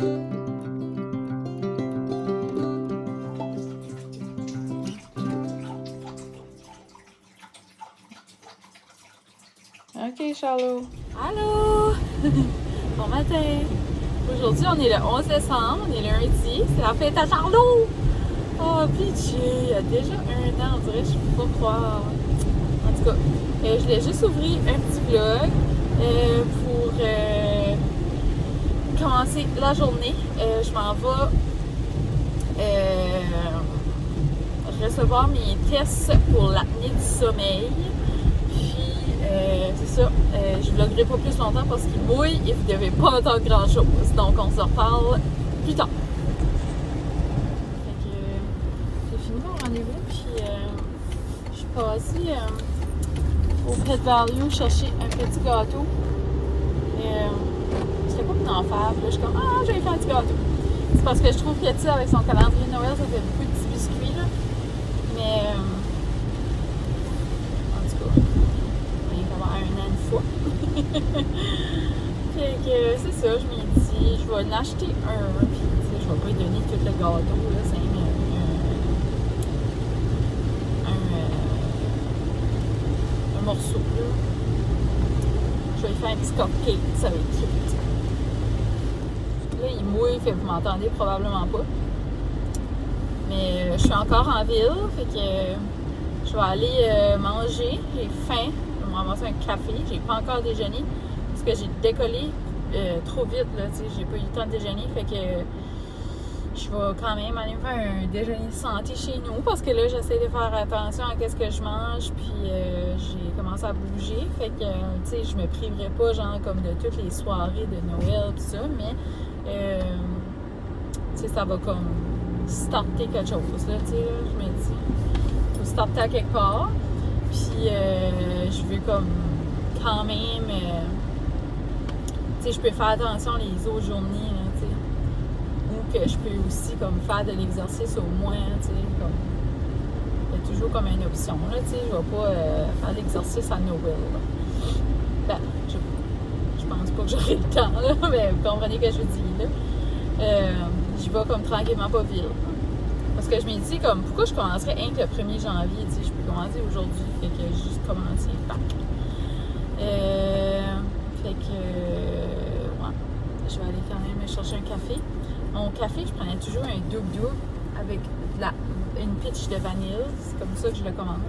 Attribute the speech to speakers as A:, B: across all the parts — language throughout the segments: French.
A: OK, Charlot.
B: Allô! Bon matin! Aujourd'hui, on est le 11 décembre, on est lundi, c'est la fête à Charlot! Oh, pitié! Il y a déjà 1 an, on dirait, je peux pas croire. En tout cas, je voulais juste ouvrir un petit vlog pour commencer la journée. Je m'en vais recevoir mes tests pour l'apnée du sommeil. C'est ça, je vloggerai pas plus longtemps parce qu'il mouille et vous devez pas entendre grand chose. Donc on se reparle plus tard. Fait que j'ai fini mon rendez-vous puis je suis passée au Pet Value chercher un petit gâteau. C'était pas pour en faire. Puis là je suis comme je vais faire un petit gâteau. C'est parce que je trouve que tu sais, avec son calendrier de Noël, ça fait beaucoup de petits biscuits là. Mais fait que c'est ça, je m'ai dit, je vais en acheter un, puis je vais pas lui donner tout le gâteau, là, c'est un morceau, là. Je vais lui faire un petit cupcake, ça va être cute. Là, il mouille, fait que vous m'entendez probablement pas. Mais je suis encore en ville, fait que je vais aller manger, j'ai faim. Je vais me ramasser un café. J'ai pas encore déjeuné parce que j'ai décollé trop vite, là, tu sais, j'ai pas eu le temps de déjeuner, fait que je vais quand même aller me faire un déjeuner santé chez nous parce que là, j'essaie de faire attention à ce que je mange, puis j'ai commencé à bouger, fait que, tu sais, je me priverai pas, genre, comme de toutes les soirées de Noël, tout ça, mais, tu sais, ça va comme starter quelque chose, là, tu sais, je me dis, faut starter à quelque part. Puis je veux comme quand même, tu sais, je peux faire attention les autres journées, là, tu sais. Ou que je peux aussi comme faire de l'exercice au moins, tu sais, comme. Il y a toujours comme une option, là, tu sais. Je vais pas faire l'exercice à Noël, là. Ben, je pense pas que j'aurai le temps, là, mais vous comprenez ce que je dis, là. J'y vais comme tranquillement pas vite. Parce que je me dis, comme, pourquoi je commencerais rien que le 1er janvier, tu sais, je peux commencer aujourd'hui, fait que j'ai juste commencé, fait que, ouais, je vais aller quand même me chercher un café. Mon café, je prenais toujours un double avec une pitch de vanille, c'est comme ça que je le commande.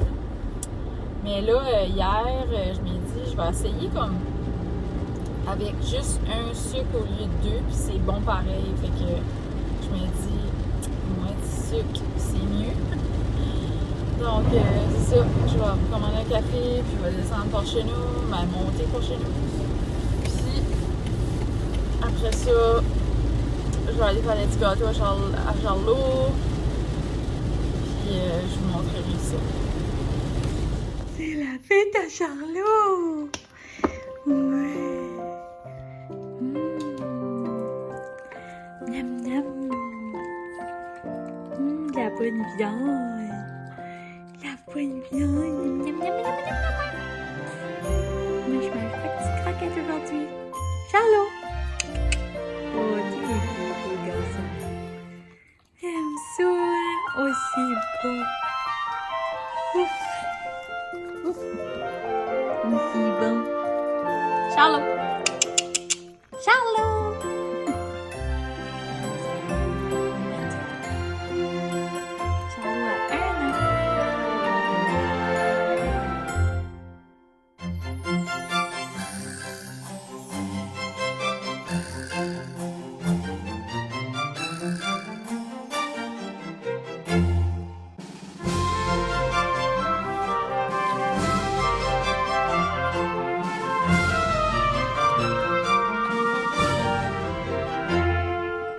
B: Mais là, hier, je me dis, je vais essayer comme, avec juste un sucre au lieu de 2, puis c'est bon pareil, fait que je me dis, c'est mieux. Donc, c'est ça. Je vais commander un café, puis je vais descendre par chez nous, monter par chez nous. Puis, après ça, je vais aller faire des petits gâteaux à Charlot. Puis, je vous montrerai ça.
A: C'est la fête à Charlot! Ouais! Miam, miam! La bonne viande! La bonne viande! Miam, miam, miam, miam, miam. Moi, je mange pas de petite croquette aujourd'hui. Charlot! Oh, tu es beau garçon. Aime ça, hein? Oh, c'est beau. Ouf! Ouf! C'est bon. Charlot! Charlot!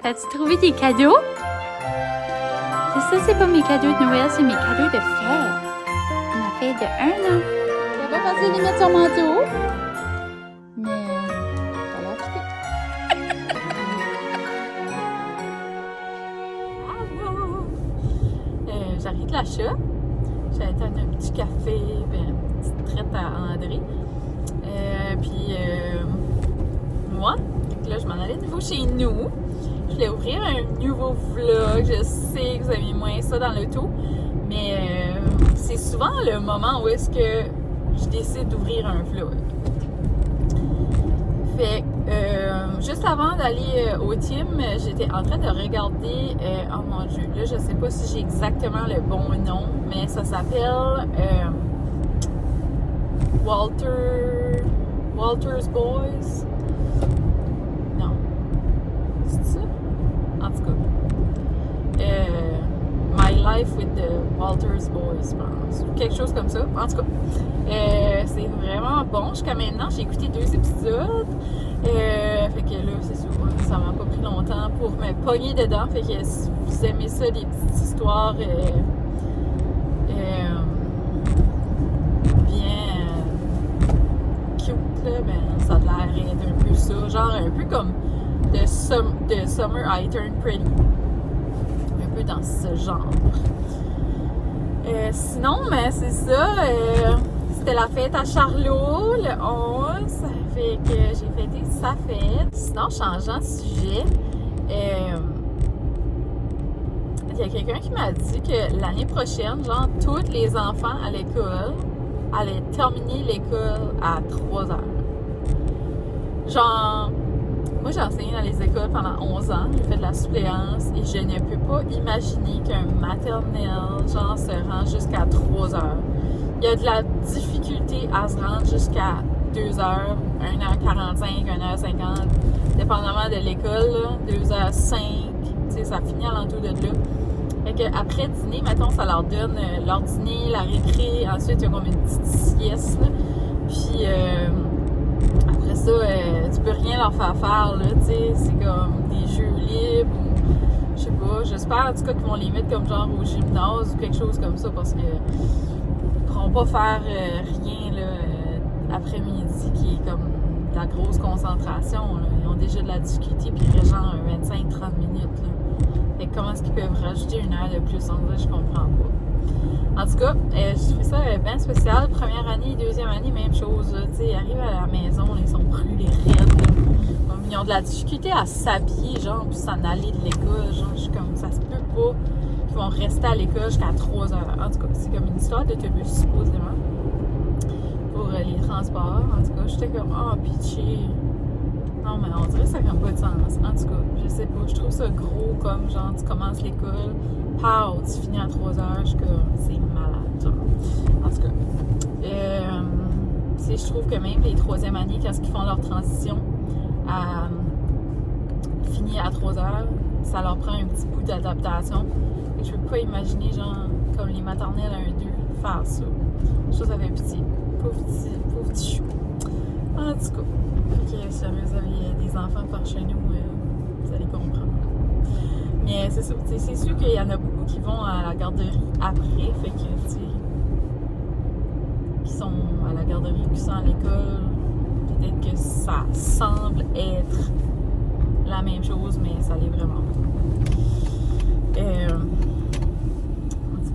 A: T'as-tu trouvé tes cadeaux? Ça, c'est pas mes cadeaux de Noël, c'est mes cadeaux de fête. Ma fête de 1 an. J'avais pas pensé les mettre sur mon manteau. Mais ça l'a acheté.
B: J'arrive de l'achat. J'ai été à un petit café, une petite traite à André. Puis moi, là, je m'en allais de nouveau chez nous. je voulais ouvrir un nouveau vlog. Je sais que vous aimez moins ça dans l'auto, mais c'est souvent le moment où est-ce que je décide d'ouvrir un vlog. Fait juste avant d'aller au team, j'étais en train de regarder, oh mon Dieu, là je sais pas si j'ai exactement le bon nom, mais ça s'appelle Walter's Boys. Non. C'est ça? En tout cas. My Life with the Walter's Boys, je pense. Quelque chose comme ça. En tout cas. C'est vraiment bon. Jusqu'à maintenant, j'ai écouté 2 épisodes. Fait que là, c'est sûr, ça m'a pas pris longtemps pour me pogner dedans. Fait que si vous aimez ça, des petites histoires cute, là, ben, ça a l'air d'être un peu ça. Genre un peu comme The Summer I Turned Pretty. Un peu dans ce genre. Sinon, ben, c'est ça. C'était la fête à Charlot, le 11. Ça fait que j'ai fêté sa fête. Sinon, changeant de sujet, il y a quelqu'un qui m'a dit que l'année prochaine, genre, tous les enfants à l'école allaient terminer l'école à 3 heures. Genre, moi j'ai enseigné dans les écoles pendant 11 ans, j'ai fait de la suppléance et je ne peux pas imaginer qu'un maternel, genre, se rend jusqu'à 3 heures. Il y a de la difficulté à se rendre jusqu'à 2 heures, 1h45, 1h50, dépendamment de l'école, 2h05, tu sais, ça finit à l'entour de là. Fait que après dîner, mettons, ça leur donne leur dîner, la récré, ensuite il y a comme une petite sieste, là. Puis après ça, tu peux rien leur faire faire, là, tu sais, c'est comme des jeux libres ou je sais pas, j'espère en tout cas qu'ils vont les mettre comme genre au gymnase ou quelque chose comme ça parce que ils pourront pas faire rien là, après-midi qui est comme de la grosse concentration, là. Ils ont déjà de la difficulté puis il reste genre 25-30 minutes, là. Fait que comment est-ce qu'ils peuvent rajouter 1 heure de plus? En vrai, je comprends pas. En tout cas, je fais ça bien spécial. Première année, deuxième année, même chose. Tu sais, ils arrivent à la maison, ils sont brûlés raides. Comme, ils ont de la difficulté à s'habiller, genre, puis s'en aller de l'école. Genre, je suis comme, ça se peut pas qu'ils vont rester à l'école jusqu'à 3 heures. En tout cas, c'est comme une histoire d'autobus, supposément, pour les transports. En tout cas, j'étais comme, oh, pitché. Non, mais on dirait que ça n'a pas de sens. En tout cas, je sais pas. Je trouve ça gros comme genre, tu commences l'école, pow, tu finis à 3 heures. Je suis comme, c'est malade, genre. En tout cas, tu sais, je trouve que même les 3e années, quand ils font leur transition à finir à 3 heures, ça leur prend un petit bout d'adaptation. Et je peux pas imaginer, genre, comme les maternelles 1-2, faire ça. Je trouve que ça fait pitié. Pauvre petit chou. En tout cas. Okay, si jamais vous avez des enfants par chez nous, vous allez comprendre. Mais c'est ça, c'est sûr qu'il y en a beaucoup qui vont à la garderie après, fait que, tu sais, qui sont à la garderie, qui sont à l'école, peut-être que ça semble être la même chose, mais ça l'est vraiment pas. En tout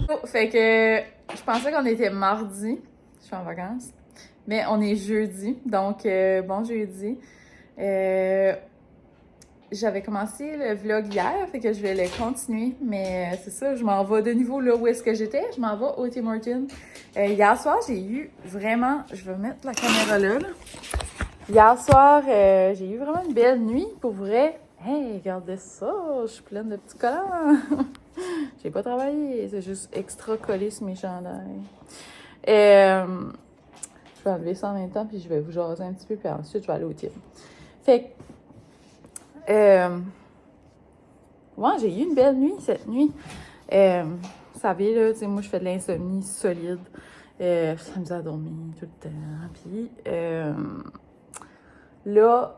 B: cas. Fait que, je pensais qu'on était mardi, je suis en vacances. Mais on est jeudi, donc bon jeudi. J'avais commencé le vlog hier, fait que je vais le continuer. Mais c'est ça, je m'en vais de nouveau là où est-ce que j'étais. Je m'en vais au Tim Hortons. Hier soir, j'ai eu vraiment... Je vais mettre la caméra là. Hier soir, j'ai eu vraiment une belle nuit, pour vrai. Hey, regardez ça, je suis pleine de petits collants. J'ai pas travaillé, c'est juste extra collé sur mes chandails. Je vais enlever ça en même temps, puis je vais vous jaser un petit peu, puis ensuite, je vais aller au team. Fait que, ouais, j'ai eu une belle nuit, cette nuit. Vous savez, là, tu sais, moi, je fais de l'insomnie solide. Ça me à dormir tout le temps. Puis, là,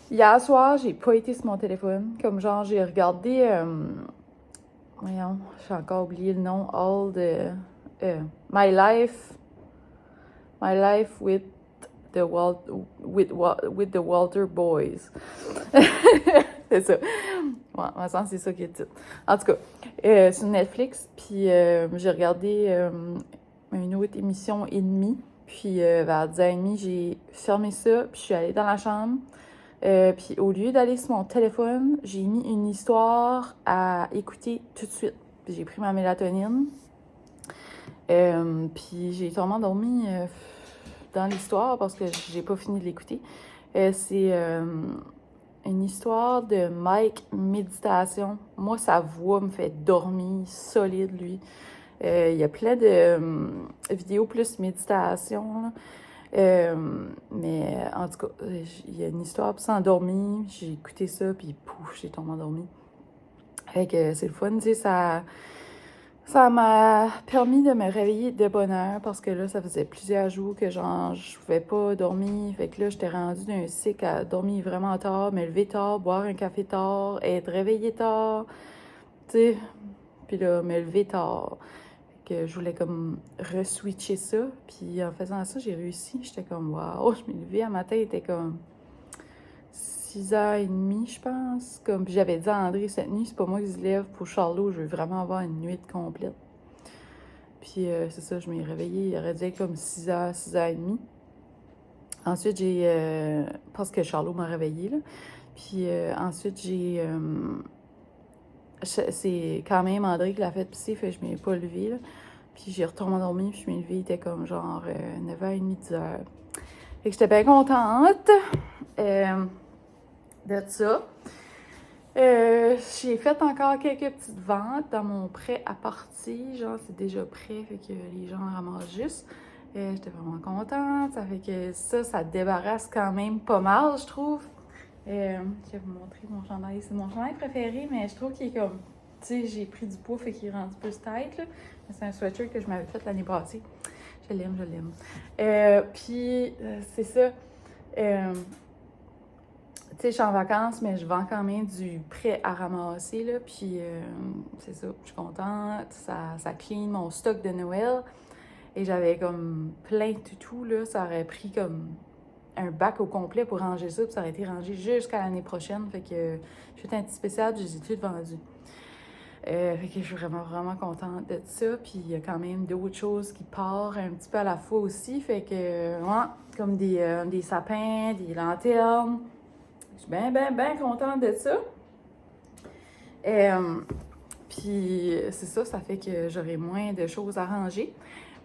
B: hier soir, j'ai pas été sur mon téléphone. Comme genre, j'ai regardé... voyons, j'ai encore oublié le nom. My Life with the Walter Boys. C'est ça. Ouais, en sens, c'est ça qui est le titre. En tout cas, sur Netflix, puis j'ai regardé une autre émission et demie, Puis vers 10h30, j'ai fermé ça, puis je suis allée dans la chambre. Puis au lieu d'aller sur mon téléphone, j'ai mis une histoire à écouter tout de suite. Puis j'ai pris ma mélatonine. Puis j'ai tombé endormie dans l'histoire parce que j'ai pas fini de l'écouter. C'est une histoire de Mike Méditation. Moi, sa voix me fait dormir solide, lui. Il y a plein de vidéos plus méditation, là. Mais en tout cas, il y a une histoire pour s'endormir. J'ai écouté ça, puis pouf, j'ai tombé endormie. Fait que c'est le fun, tu sais, ça m'a permis de me réveiller de bonne heure parce que là, ça faisait plusieurs jours que genre, je pouvais pas dormir. Fait que là, j'étais rendue d'un cycle à dormir vraiment tard, me lever tard, boire un café tard, être réveillée tard, tu sais. Puis là, me lever tard. Fait que je voulais comme re-switcher ça. Puis en faisant ça, j'ai réussi. J'étais comme, waouh, je me levais à matin, il était comme 6h30, je pense. Comme, puis j'avais dit à André cette nuit, c'est pas moi qui se lève pour Charlot, je veux vraiment avoir une nuit complète. Puis c'est ça, je m'ai réveillée, il aurait dû être comme 6h, 6h30. Ensuite, parce que Charlot m'a réveillée, là. Puis ensuite, c'est quand même André qui l'a fait pisser, fait que je m'ai pas levée, là. Puis j'ai retourné m'endormir, puis je m'ai levée, il était comme genre 9h30, 10h. Fait que j'étais bien contente de ça. J'ai fait encore quelques petites ventes dans mon prêt à partir. Genre, c'est déjà prêt, fait que les gens ramassent juste. J'étais vraiment contente. Ça fait que ça débarrasse quand même pas mal, je trouve. Je vais vous montrer mon chandail. C'est mon chandail préféré, mais je trouve qu'il est comme... Tu sais, j'ai pris du poids, fait qu'il est rendu plus tight, là. C'est un sweatshirt que je m'avais fait l'année passée. Je l'aime, je l'aime. Puis, c'est ça. Tu sais, je suis en vacances, mais je vends quand même du prêt à ramasser, là. Puis, c'est ça, je suis contente. Ça clean mon stock de Noël. Et j'avais comme plein de toutous, là. Ça aurait pris comme un bac au complet pour ranger ça. Puis ça aurait été rangé jusqu'à l'année prochaine. Fait que j'ai fait un petit spécial, puis je les ai toutes vendus. Fait que je suis vraiment, vraiment contente de ça. Puis il y a quand même d'autres choses qui partent un petit peu à la fois aussi. Fait que, ouais, comme des sapins, des lanternes. Je suis bien, bien, bien contente de ça. Puis c'est ça fait que j'aurai moins de choses à ranger.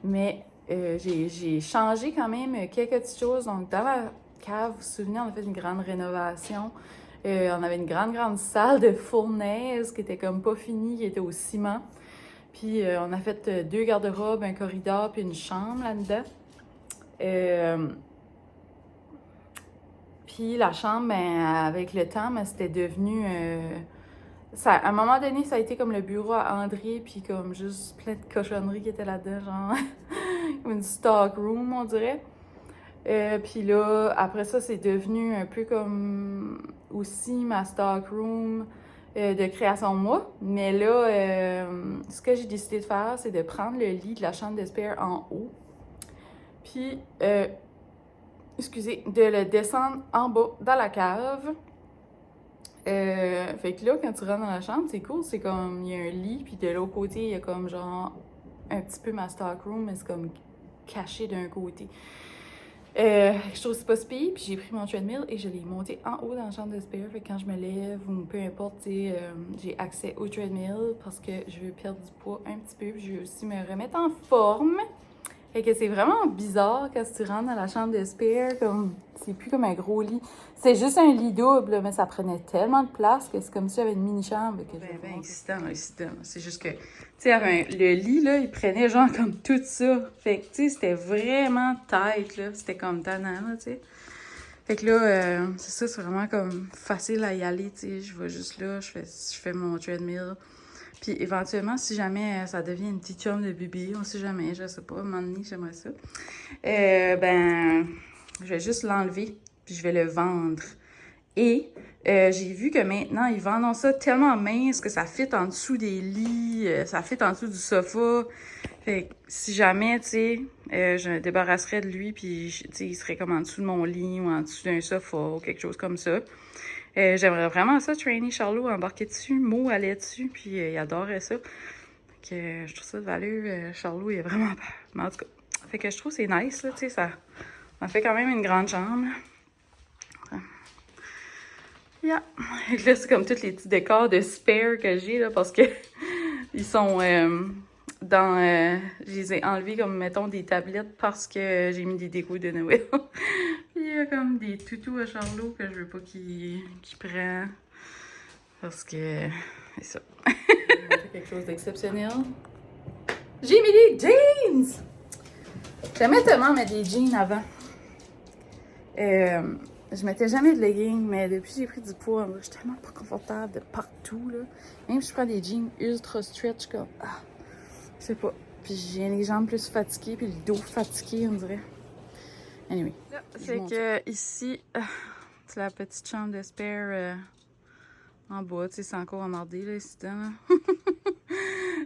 B: Mais j'ai changé quand même quelques petites choses. Donc dans la cave, vous vous souvenez, on a fait une grande rénovation. On avait une grande, grande salle de fournaise qui était comme pas finie, qui était au ciment. Puis on a fait 2 garde-robes, un corridor, puis une chambre là-dedans. Puis la chambre, ben, avec le temps, ben, c'était devenu... à un moment donné, ça a été comme le bureau à André, puis comme juste plein de cochonneries qui étaient là-dedans, genre comme une stock room, on dirait. Puis là, après ça, c'est devenu un peu comme aussi ma stock room de création de moi. Mais là, ce que j'ai décidé de faire, c'est de prendre le lit de la chambre de spare en haut. Puis, de le descendre en bas dans la cave. Fait que là, quand tu rentres dans la chambre, c'est cool. C'est comme, il y a un lit, puis de l'autre côté, il y a comme genre un petit peu ma stock room, mais c'est comme caché d'un côté. Je trouve que c'est pas si pire, puis j'ai pris mon treadmill et je l'ai monté en haut dans la chambre de spare. Fait que quand je me lève ou peu importe, j'ai accès au treadmill parce que je veux perdre du poids un petit peu, puis je veux aussi me remettre en forme. Fait que c'est vraiment bizarre quand tu rentres dans la chambre de spare, comme c'est plus comme un gros lit. C'est juste un lit double, mais ça prenait tellement de place que c'est comme si j'avais une mini-chambre. Ben excitant. C'est juste que, tu sais, le lit, là, il prenait genre comme tout ça. Fait que, tu sais, c'était vraiment tight, là. C'était comme tannant, là, tu sais. Fait que là, c'est ça, c'est vraiment comme facile à y aller, tu sais. Je vais juste là, je fais mon treadmill. Puis éventuellement, si jamais ça devient une petite chambre de bébé, on sait jamais, je sais pas, à un moment donné, j'aimerais ça. Ben, je vais juste l'enlever, puis je vais le vendre. Et j'ai vu que maintenant, ils vendent ça tellement mince que ça fit en dessous des lits, ça fit en dessous du sofa. Fait que si jamais, tu sais, je me débarrasserais de lui, puis, tu sais, il serait comme en dessous de mon lit ou en dessous d'un sofa ou quelque chose comme ça. J'aimerais vraiment ça, trainer Charlot, embarquer dessus. Mo allait dessus, puis il adorait ça. Fait que je trouve ça de valeur. Charlot, il est vraiment peur. Mais en tout cas,
A: Fait que je trouve que c'est nice, là, tu sais, ça fait quand même une grande chambre. Yeah. Et là, c'est comme tous les petits décors de spare que j'ai, là, parce que ils sont je les ai enlevés comme, mettons, des tablettes parce que j'ai mis des décos de Noël. Puis il y a comme des toutous à Charlot que je veux pas qu'il prenne. Parce que c'est ça. C'est quelque chose d'exceptionnel. J'ai mis des jeans! J'aimais tellement mettre des jeans avant. Je mettais jamais de leggings, mais depuis que j'ai pris du poids, je suis tellement pas confortable de partout, là. Même si je prends des jeans ultra stretch, comme, je sais pas. Puis j'ai les jambes plus fatiguées, puis le dos fatigué, on dirait. Anyway. Fait que ici, c'est la petite chambre de spare en bas, tu sais, c'est encore emmerdé, là, ici, là.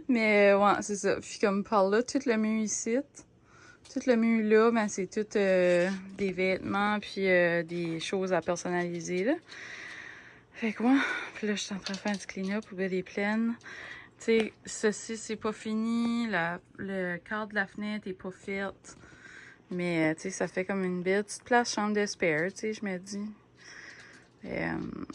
A: Mais ouais, c'est ça. Puis comme par là, tout le mur ici, tout le mur là, ben c'est tout des vêtements puis des choses à personnaliser, là. Fait que ouais, puis là, je suis en train de faire un petit clean-up, poubelle est pleine. Tu sais, ceci, c'est pas fini, le cadre de la fenêtre est pas fait. Mais, tu sais, ça fait comme une belle petite place chambre de spare, tu sais, je me dis.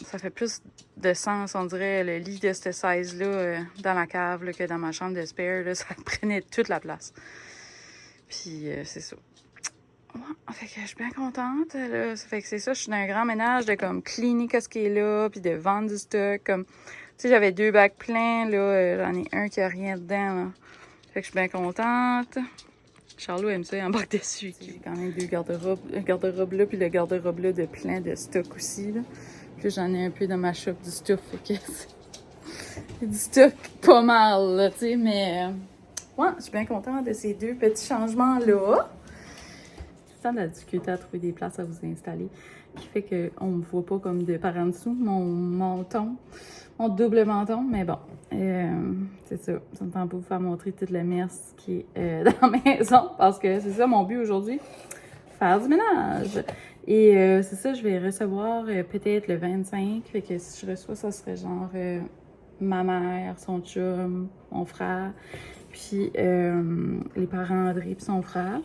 A: Ça fait plus de sens, on dirait, le lit de cette size-là dans la cave là, que dans ma chambre de spare, là, ça prenait toute la place. Puis c'est ça. Ouais, fait que je suis bien contente. Là. Ça fait que c'est ça, je suis dans un grand ménage de comme cleaner ce qui est là, puis de vendre du stock. Comme, tu sais, j'avais 2 bacs pleins, là, j'en ai un qui a rien dedans. Là. Fait que je suis bien contente. Charlot aime ça, il embarque dessus. J'ai quand même 2 garde-robes là, puis le garde-robe là de plein de stock aussi. Là. Puis j'en ai un peu dans ma shop du stuff, fait que c'est du stock pas mal, là, tu sais, mais ouais, je suis bien contente de ces 2 petits changements-là. C'est de la difficulté à trouver des places à vous installer, qui fait qu'on me voit pas comme de par en dessous, mon menton, mon double menton, mais bon, c'est ça. Ça me tente pas de vous faire montrer toute la messe qui est dans la maison, parce que c'est ça mon but aujourd'hui, faire du ménage. Et c'est ça, je vais recevoir peut-être le 25, fait que si je reçois, ça serait genre ma mère, son chum, mon frère, puis les parents André puis son frère.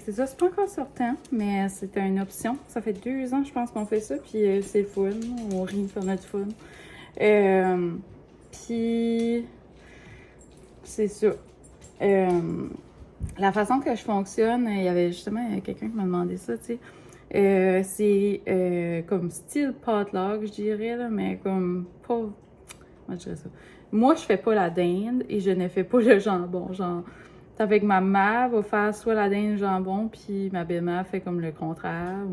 A: C'est ça, c'est pas encore certain, mais c'est une option. Ça fait 2 ans, je pense, qu'on fait ça, puis c'est le fun. On rit pour notre fun. Puis, c'est ça. La façon que je fonctionne, il y avait justement quelqu'un qui m'a demandé ça, tu sais. C'est comme style potluck, je dirais, là, mais comme pas... Comment je dirais ça? Moi, je fais pas la dinde et je ne fais pas le jambon. Genre, avec ma mère va faire soit la dinde jambon, puis ma belle-mère fait comme le contraire.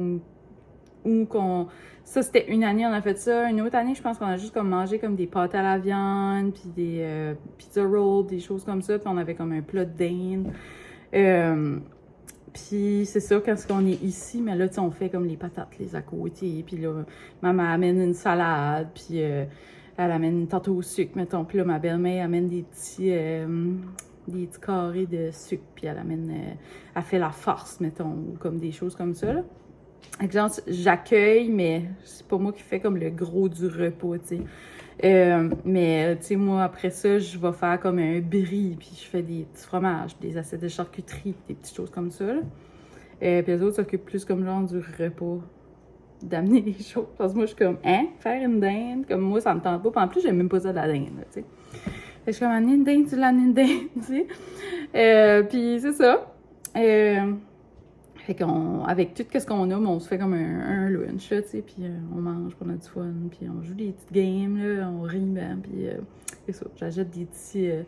A: Ou qu'on... Ça, c'était une année, on a fait ça. Une autre année, je pense qu'on a juste comme mangé comme des pâtes à la viande, puis des pizza rolls, des choses comme ça. Puis on avait comme un plat de dinde. Puis c'est ça, quand on est ici, mais là, tu sais, on fait comme les patates, les à côté. Puis là, maman amène une salade, puis elle amène une tarte au sucre, mettons. Puis là, ma belle-mère amène des petits carrés de sucre, puis elle fait la farce, mettons, ou comme des choses comme ça, là. Genre, j'accueille, mais c'est pas moi qui fais comme le gros du repas, tu sais. Mais, tu sais, moi, après ça, je vais faire comme un brie, puis je fais des petits fromages, des assiettes de charcuterie, des petites choses comme ça, là. Puis les autres s'occupent plus comme genre du repas, d'amener les choses. Parce que moi, je suis comme, hein, faire une dinde, comme moi, ça me tente pas. Puis en plus, j'aime même pas ça de la dinde, là, tu sais. Fait que je suis comme, amener une dinde, tu l'amener une dinde, tu sais. Puis c'est ça. Fait qu'avec tout ce qu'on a, on se fait comme un lunch, là, tu sais, puis on mange, on a du fun, puis on joue des petites games, là, on rit, ben, puis c'est ça. J'achète des petites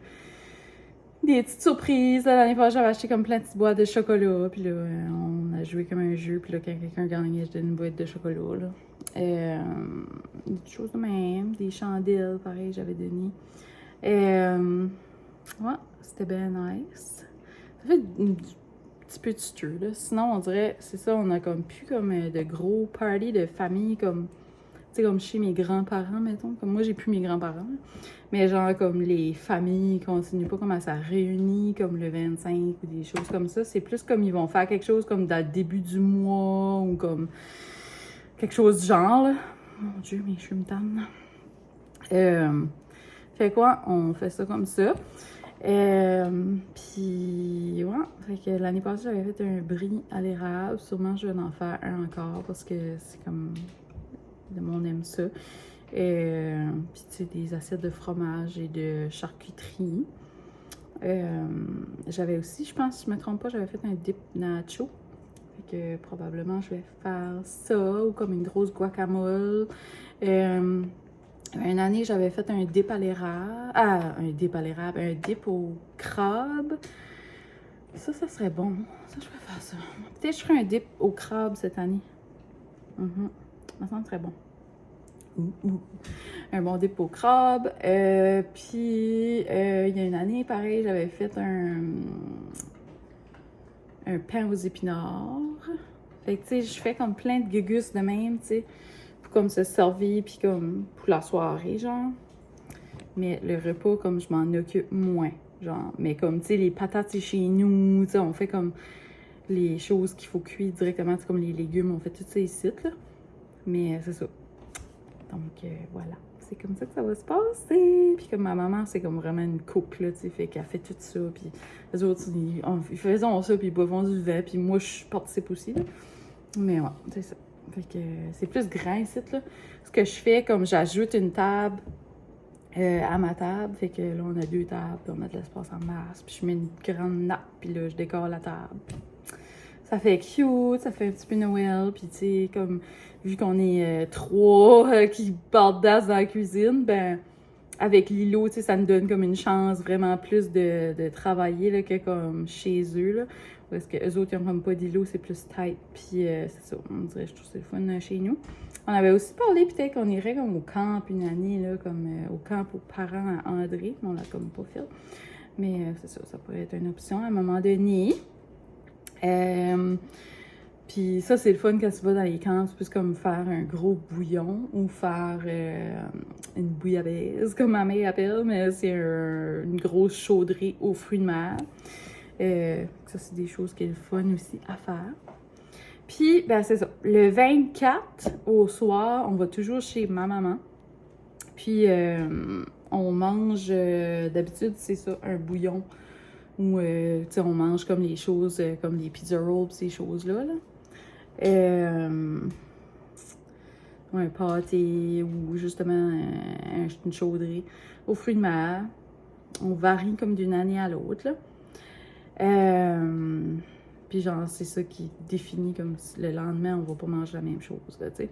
A: surprises. La dernière fois, j'avais acheté comme plein de petites boîtes de chocolat, puis là, on a joué comme un jeu, puis là, quand quelqu'un gagnait, je donnais une boîte de chocolat, là. Des choses de même, des chandelles, pareil, j'avais donné. Ouais, c'était bien nice. Ça fait un petit peu de stir, là. Sinon, on dirait, c'est ça, on a comme plus comme de gros parties de famille, comme, tu sais, comme chez mes grands-parents, mettons. Comme moi, j'ai plus mes grands-parents, là. Mais genre, comme les familles continuent pas comme à se réunir, comme le 25 ou des choses comme ça. C'est plus comme ils vont faire quelque chose comme dans le début du mois ou comme quelque chose du genre, là. Mon Dieu, mes cheveux me tannent. Fait quoi? On fait ça comme ça. Puis, ouais, fait que l'année passée, j'avais fait un brie à l'érable. Sûrement, je vais en faire un encore parce que c'est comme... Le monde aime ça. Puis, tu sais, des assiettes de fromage et de charcuterie. J'avais aussi, je pense, si je me trompe pas, j'avais fait un dip nacho. Fait que probablement, je vais faire ça ou comme une grosse guacamole. Une année, j'avais fait un dip à l'érable. Ah, un dip à l'érable. Un dip au crabe. Ça serait bon. Ça, je vais faire ça. Peut-être que je ferai un dip au crabe cette année. Ça semble très bon. Un bon dip au crabe. Puis, il y a une année, pareil, j'avais fait un pain aux épinards. Fait que, tu sais, je fais comme plein de gugus de même, tu sais, pour comme se servir, puis comme pour la soirée, genre. Mais le repas, comme je m'en occupe moins, genre. Mais comme, tu sais, les patates, c'est chez nous, tu sais, on fait comme les choses qu'il faut cuire directement, c'est comme les légumes, on fait tout ça ici, là. Mais c'est ça. Donc, voilà. C'est comme ça que ça va se passer. Puis comme ma maman, c'est comme vraiment une couple, là, tu sais, fait qu'elle fait tout ça. Puis les autres, ils faisaient ça, puis ils boivent du vin. Puis moi, je participe aussi, là. Mais ouais, c'est ça. Fait que c'est plus grand ici, là. Ce que je fais, comme j'ajoute une table à ma table. Fait que là, on a 2 tables, puis on a de l'espace en masse. Puis je mets une grande nappe, puis là, je décore la table. Ça fait cute, ça fait un petit peu Noël, puis tu sais, comme, vu qu'on est 3 qui partent d'as dans la cuisine, ben, avec Lilo, tu sais, ça nous donne comme une chance vraiment plus de travailler, là, que comme chez eux, là. Parce que eux autres, ils n'ont comme pas d'îlot, c'est plus tight, puis c'est ça, on dirait, je trouve que c'est le fun chez nous. On avait aussi parlé peut-être qu'on irait comme au camp une année, là, comme au camp aux parents à André, mais on l'a comme pas fait. Mais c'est ça, ça pourrait être une option à un moment donné. Puis ça, c'est le fun quand tu vas dans les camps, c'est plus comme faire un gros bouillon ou faire une bouillabaisse, comme ma mère appelle, mais c'est une grosse chaudrée aux fruits de mer. Ça, c'est des choses qui est le fun aussi à faire. Puis, ben c'est ça. Le 24, au soir, on va toujours chez ma maman. Puis, on mange, d'habitude, c'est ça, un bouillon. Ou, tu sais, on mange comme les choses, comme les pizza rolls, ces choses-là, là. Un pâté ou justement une chaudrée aux fruits de mer. On varie comme d'une année à l'autre, là. Puis genre, c'est ça qui définit comme si le lendemain, on va pas manger la même chose, là, tu sais.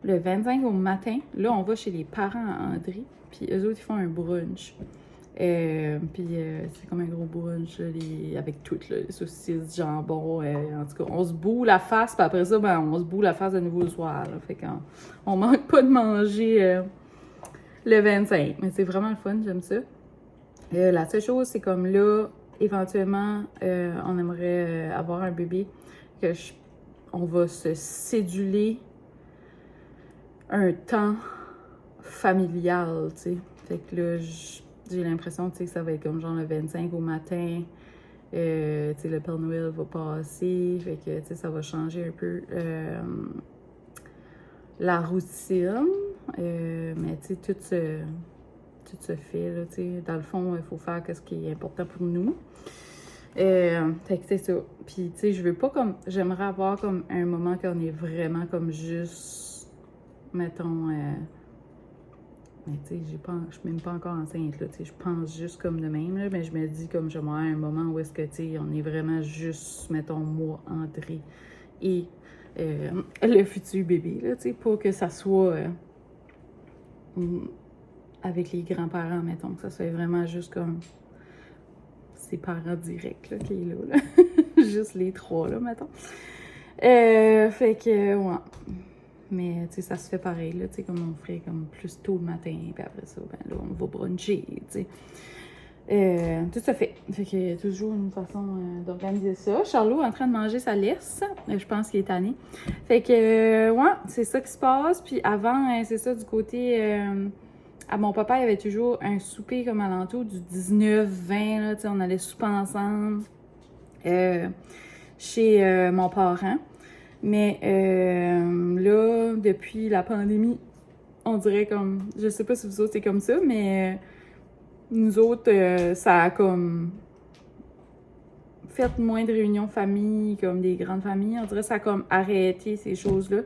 A: Le 25 au matin, là, on va chez les parents à André, puis eux autres, ils font un brunch. Puis c'est comme un gros brunch, là, avec tout, là, les saucisses, jambon, en tout cas, on se boue la face, puis après ça, ben, on se boue la face de nouveau le soir, là. Fait qu'on manque pas de manger le 25, mais c'est vraiment le fun, j'aime ça. La seule chose, c'est comme là, éventuellement, on aimerait avoir un bébé, on va se céduler un temps familial, tu sais. Fait que là, j'ai l'impression, tu sais, que ça va être comme genre le 25 au matin, tu sais, le Père Noël va passer, fait que, tu sais, ça va changer un peu la routine, mais tu sais, tout se fait, là, tu sais. Dans le fond, il faut faire ce qui est important pour nous. Fait que c'est ça. Puis, tu sais, je veux pas comme... J'aimerais avoir comme un moment qu'on est vraiment comme juste... Mettons... mais tu sais, je suis même pas encore enceinte, là, tu sais. Je pense juste comme de même, là. Mais je me dis comme j'aimerais un moment où est-ce que, tu sais, on est vraiment juste, mettons, moi, André et le futur bébé, là, tu sais. Pour que ça soit... avec les grands-parents, mettons, que ça soit vraiment juste comme ses parents directs, là, qui est là. Juste les 3, là, mettons. Fait que, ouais. Mais, tu sais, ça se fait pareil, là, tu sais, comme on ferait comme plus tôt le matin, puis après ça, ben là, on va bruncher, tu sais. Tout ça fait. Fait qu'il y a toujours une façon d'organiser ça. Charlot est en train de manger sa laisse. Je pense qu'il est tanné. Fait que, ouais, c'est ça qui se passe. Puis avant, c'est ça, du côté... à mon papa, il y avait toujours un souper comme alentour du 19-20, là, tu sais, on allait souper ensemble chez mon parent. Mais là, depuis la pandémie, on dirait comme, je sais pas si vous autres c'est comme ça, mais nous autres, ça a comme fait moins de réunions de famille, comme des grandes familles. On dirait que ça a comme arrêté ces choses-là.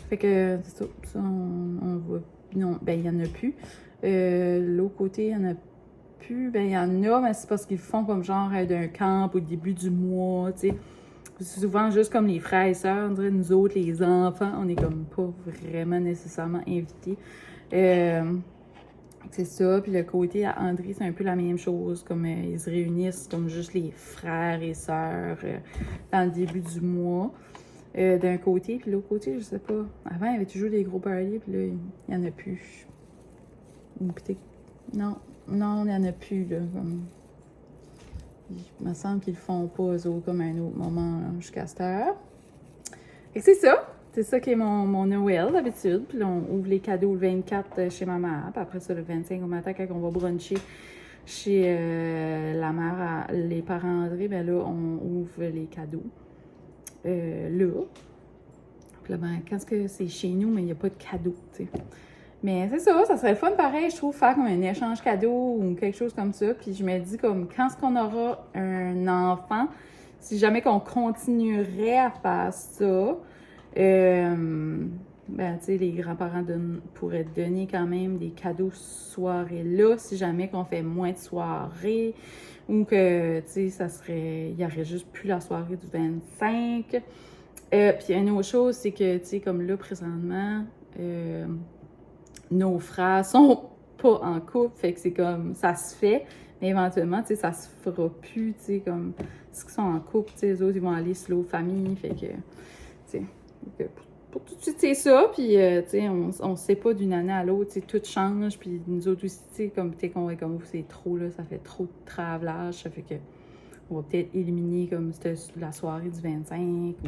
A: Fait que ça on voit. Non, ben il y en a plus. L'autre côté, il y en a plus. Ben il y en a, mais c'est parce qu'ils font comme genre d'un camp au début du mois, tu sais. C'est souvent juste comme les frères et sœurs, on dirait nous autres, les enfants, on est comme pas vraiment nécessairement invités. C'est ça, puis le côté à André, c'est un peu la même chose, comme ils se réunissent comme juste les frères et sœurs dans le début du mois, d'un côté, puis l'autre côté, je sais pas. Avant, il y avait toujours des gros parties, puis là, il y en a plus. Ou peut-être... Non, il y en a plus, là, comme... Il me semble qu'ils le font pas, eux autres, comme à un autre moment, là, jusqu'à cette heure. Et c'est ça! C'est ça qui est mon Noël d'habitude. Puis là, on ouvre les cadeaux le 24 chez ma mère. Puis après ça, le 25 au matin, quand on va bruncher chez la mère, les parents André, ben là, on ouvre les cadeaux. Là. Puis là, ben, quand c'est chez nous, mais il n'y a pas de cadeaux, tu sais. Mais c'est ça serait le fun pareil, je trouve, faire comme un échange cadeau ou quelque chose comme ça. Puis je me dis comme, quand est-ce qu'on aura un enfant, si jamais qu'on continuerait à faire ça, ben, tu sais, les grands-parents pourraient donner quand même des cadeaux soirée-là, si jamais qu'on fait moins de soirées, ou que, tu sais, ça serait... Il n'y aurait juste plus la soirée du 25. Puis une autre chose, c'est que, tu sais, comme là, présentement, nos frères sont pas en couple, fait que c'est comme... Ça se fait, mais éventuellement, tu sais, ça se fera plus, tu sais, comme... Ceux qui sont en couple, tu sais, les autres, ils vont aller slow famille, fait que, tu sais... Pour tout de suite, c'est ça, puis, tu sais, on sait pas d'une année à l'autre, tu sais, tout change, puis nous autres aussi, tu sais, comme peut-être qu'on va comme vous, c'est trop, là, ça fait trop de travelage, ça fait que on va peut-être éliminer comme la soirée du 25, ou, tu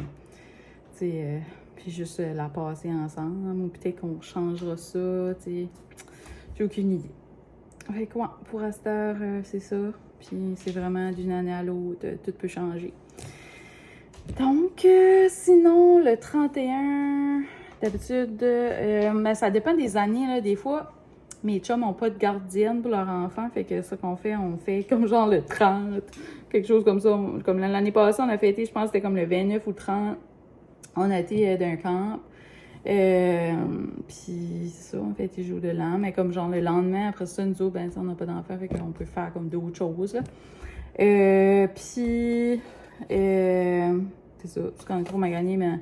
A: sais, puis juste la passer ensemble, ou peut-être qu'on changera ça, tu sais, j'ai aucune idée. Fait que, ouais, pour à cette heure, c'est ça, puis c'est vraiment d'une année à l'autre, tout peut changer. Donc, sinon, le 31, d'habitude, ben, ça dépend des années, là. Des fois, mes chums n'ont pas de gardienne pour leur enfant, fait que ça qu'on fait, on fait comme genre le 30, quelque chose comme ça. Comme l'année passée, on a fêté, je pense que c'était comme le 29 ou le 30, on a été d'un camp. Puis ça, on fait les jours de l'an, mais comme genre le lendemain, après ça, nous autres, ben ça, on n'a pas d'enfant, fait qu'on peut faire comme d'autres choses, là. Puis... c'est ça, c'est quand on est trop magané, mais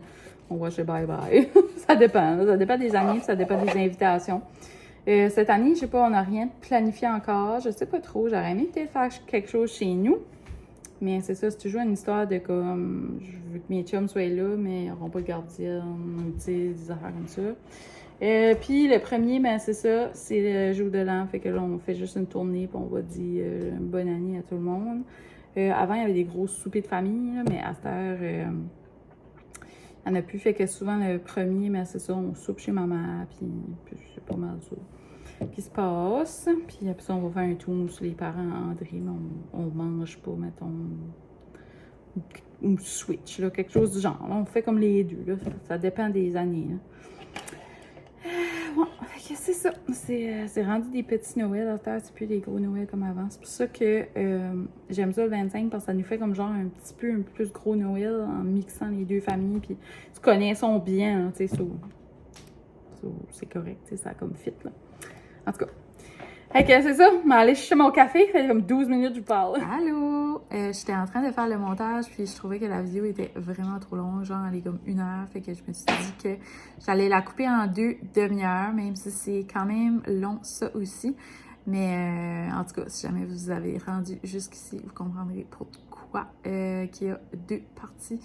A: on va chez bye-bye. Ça dépend, là. Ça dépend des années, ça dépend des invitations. Cette année, je sais pas, on n'a rien planifié encore. Je sais pas trop, j'aurais aimé peut-être faire quelque chose chez nous. Mais c'est ça, c'est toujours une histoire de comme, je veux que mes chums soient là, mais ils n'auront pas de gardienne, tu sais, des affaires comme ça. Puis le premier, ben c'est ça, c'est le jour de l'an, fait que là, on fait juste une tournée, puis on va dire bonne année à tout le monde. Avant, il y avait des gros soupers de famille, là, mais à cette heure, il n'y en a plus. Fait que souvent, le premier, mais c'est ça, on soupe chez maman, puis c'est pas mal ça qui se passe. Puis après ça, on va faire un tour sur les parents André, mais on mange pas, mettons, ou switch, là, quelque chose du genre. Là, on fait comme les deux, là, ça dépend des années. Là. Ouais, c'est ça. C'est rendu des petits Noëls à terre, c'est plus des gros Noëls comme avant. C'est pour ça que j'aime ça le 25 parce que ça nous fait comme genre un petit peu un plus gros Noël en mixant les deux familles. Puis se connaissons bien, tu sais, c'est correct, tu sais, ça a comme fit, là. En tout cas. Fait que c'est ça, je vais aller chercher mon café, ça fait comme 12 minutes que je parle. Allô! J'étais en train de faire le montage, puis je trouvais que la vidéo était vraiment trop longue, genre elle est comme 1 heure, fait que je me suis dit que j'allais la couper en 2 demi-heures, même si c'est quand même long ça aussi. Mais en tout cas, si jamais vous avez rendu jusqu'ici, vous comprendrez pourquoi qu'il y a 2 parties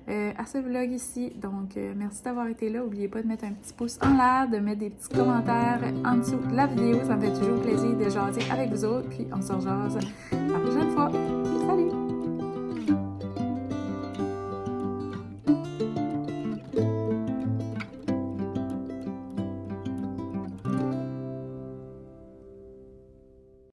A: à ce vlog ici. Donc, merci d'avoir été là. N'oubliez pas de mettre un petit pouce en l'air, de mettre des petits commentaires en dessous de la vidéo. Ça me fait toujours plaisir de jaser avec vous autres. Puis, on se rejase la prochaine fois.